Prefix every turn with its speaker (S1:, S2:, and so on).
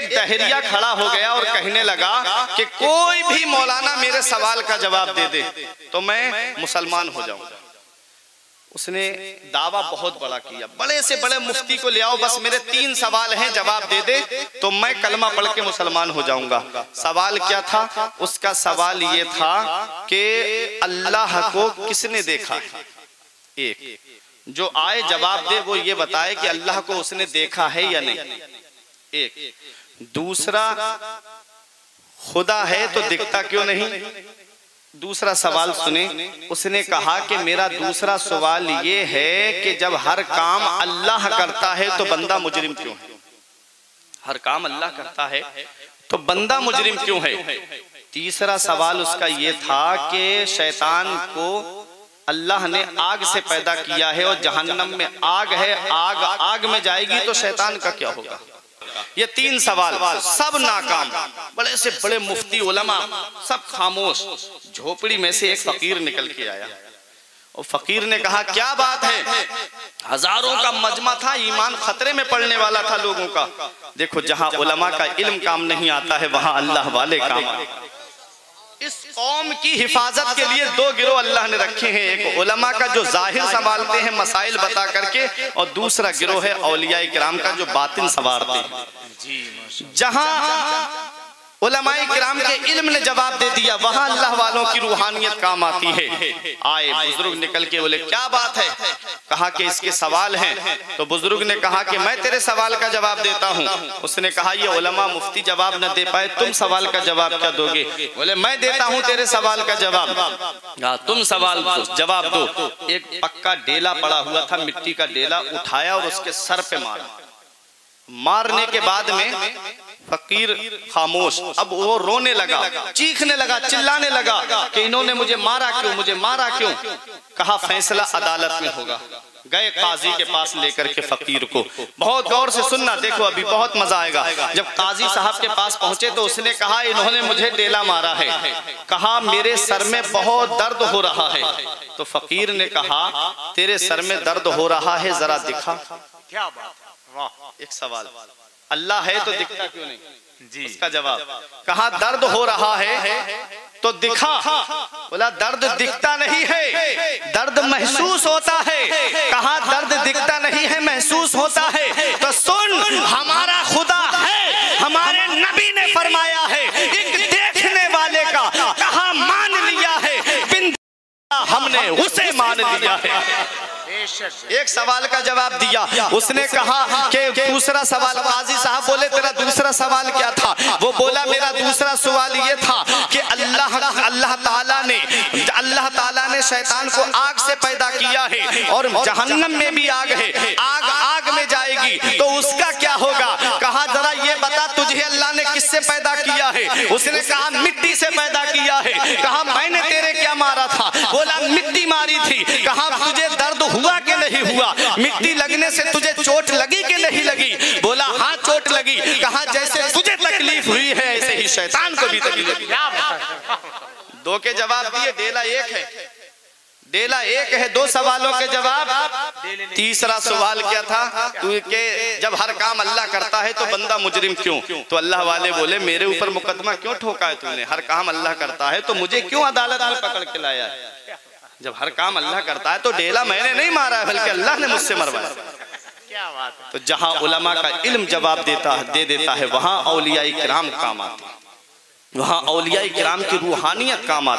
S1: एक दहरिया खड़ा हो गया और कहने लगा कि कोई भी मौलाना मेरे सवाल का जवाब दे दे तो मैं मुसलमान हो जाऊंगा। उसने दावा बहुत बड़ा किया, बड़े से बड़े मुफ्ती को ले आओ, बस मेरे 3 सवाल हैं, जवाब दे दे तो मैं कलमा पढ़ के मुसलमान हो जाऊंगा। सवाल क्या था? उसका सवाल ये था कि अल्लाह को किसने देखा है? एक जो आए जवाब दे वो ये बताए कि अल्लाह को उसने देखा है या नहीं। एक दूसरा, खुदा है तो दिखता क्यों नहीं? दूसरा सवाल सुने, उसने कहा कि मेरा दूसरा सवाल ये है कि जब हर काम अल्लाह करता है तो बंदा मुजरिम क्यों है? हर काम अल्लाह करता है तो बंदा मुजरिम क्यों है? तीसरा सवाल उसका ये था कि शैतान को अल्लाह ने आग से पैदा किया है और जहन्नम में आग है, आग में जाएगी तो शैतान का क्या होगा? ये 3 सवाल सब नाकाम। बड़े से बड़े मुफ्ती उलमा सब खामोश। झोपड़ी में से एक फकीर निकल के आया और फकीर ने कहा क्या बात है? हजारों का मजमा था, ईमान खतरे में पड़ने वाला था लोगों का। देखो जहां उलमा का इल्म काम नहीं आता है वहां अल्लाह वाले काम आते हैं। इस कौम की हिफाजत के लिए 2 गिरोह अल्लाह ने रखे हैं, एक उलमा का जो जाहिर संभालते हैं मसाइल बता करके, और दूसरा गिरोह है औलिया किराम का जो बातिन संवारते हैं। जहां उलमाए किराम के इल्म ने जवाब दे दिया वहां अल्लाह वालों की रूहानियत काम आती है। आए बुजुर्ग निकल के बोले क्या बात है? कहा कि इसके सवाल हैं। तो बुजुर्ग ने कहा कि मैं तेरे सवाल का जवाब देता हूं। उसने कहा ये उलमा मुफ्ती जवाब न दे पाए, तुम सवाल का जवाब क्या दोगे? बोले मैं देता हूं तेरे सवाल का जवाब। तुम सवाल जवाब दो। एक पक्का डेला पड़ा हुआ था, मिट्टी का डेला उठाया और उसके सर पे मारा। मारने के बाद में फकीर खामोश, अब वो रोने लगा, चीखने लगा, चिल्लाने लगा कि इन्होंने मुझे मारा क्यों, मुझे मारा क्यों? कहा फैसला अदालत में होगा। गए काजी के पास लेकर के फकीर को। बहुत गौर से सुनना, देखो अभी बहुत मजा आएगा। जब काजी साहब के पास पहुंचे तो उसने कहा इन्होंने मुझे डेला मारा है। कहा मेरे सर में बहुत दर्द हो रहा है। तो फकीर ने कहा तेरे सर में दर्द हो रहा है, जरा दिखा। क्या बात, वाह, एक सवाल। अल्लाह है तो दिखता क्यों नहीं? जी। उसका जवाब, कहा दर्द हो रहा है तो दिखा। बोला दर्द दिखता नहीं है, दर्द महसूस होता है। कहा दर्द दिखता नहीं है, महसूस होता है। तो सुन, हमारा खुदा है, हमारे नबी ने फरमाया है एक देखने वाले का कहा मान लिया है, बिन हमने उसे मान लिया है। एक सवाल का जवाब दिया। उसने कहा कि दूसरा सवाल, काजी साहब बोले तेरा दूसरा सवाल क्या था? वो बोला मेरा दूसरा सवाल ये था कि अल्लाह ताला ने शैतान को आग से पैदा किया है और जहन्नम में भी आग है, आग में जाएगी तो उसका क्या होगा? कहा जरा ये बता तुझे अल्लाह ने किससे पैदा किया है? उसने कहा मिट्टी से पैदा किया है। कहा मैंने तेरे क्या मारा था? बोला मिट्टी मारी थी। कहा तुझे दर्द हुआ कि नहीं हुआ? मिट्टी लगने से तुझे चोट लगी कि नहीं लगी? बोला हाँ चोट लगी। कहा जैसे तुझे तकलीफ हुई है ऐसे ही शैतान को भी तकलीफ। दो के जवाब दिए, डेला एक है, डेला एक है, 2 सवालों के जवाब। तीसरा सवाल क्या था? तू के जब हर काम अल्लाह करता है तो बंदा मुजरिम क्यों? तो अल्लाह वाले बोले मेरे ऊपर मुकदमा क्यों ठोका है तूने? हर काम अल्लाह करता है तो मुझे क्यों अदालत में पकड़ के लाया है? जब हर काम अल्लाह करता है तो डेला मैंने नहीं मारा है बल्कि अल्लाह ने मुझसे मरवाया। क्या बात है? तो जहां उलमा का इल्म जवाब दे देता है वहां औलिया किराम काम आते हैं, वहां औलिया किराम की रूहानियत काम आती है।